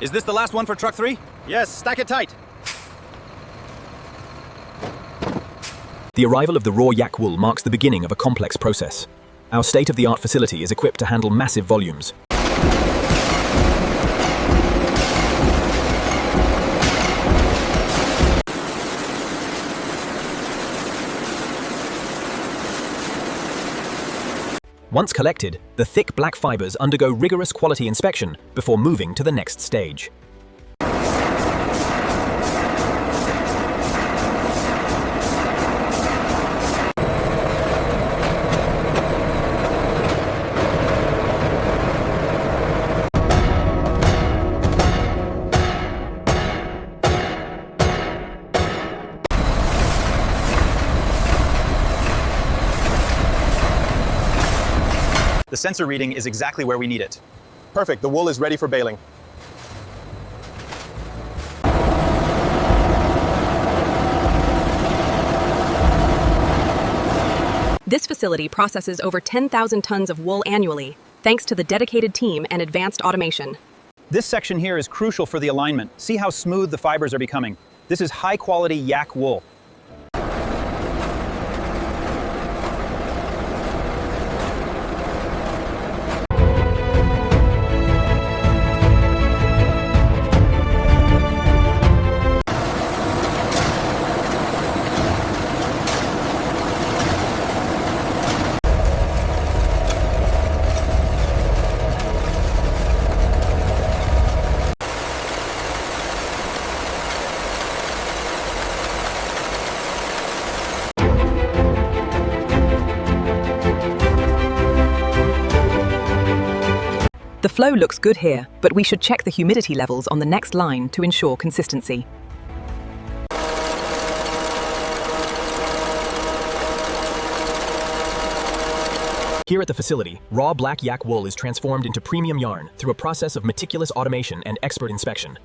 Is this the last one for truck 3? Yes, stack it tight. The arrival of the raw yak wool marks the beginning of a complex process. Our state-of-the-art facility is equipped to handle massive volumes. Once collected, the thick black fibers undergo rigorous quality inspection before moving to the next stage. The sensor reading is exactly where we need it. Perfect, the wool is ready for baling. This facility processes over 10,000 tons of wool annually, thanks to the dedicated team and advanced automation. This section here is crucial for the alignment. See how smooth the fibers are becoming. This is high-quality yak wool. The flow looks good here, but we should check the humidity levels on the next line to ensure consistency. Here at the facility, raw black yak wool is transformed into premium yarn through a process of meticulous automation and expert inspection.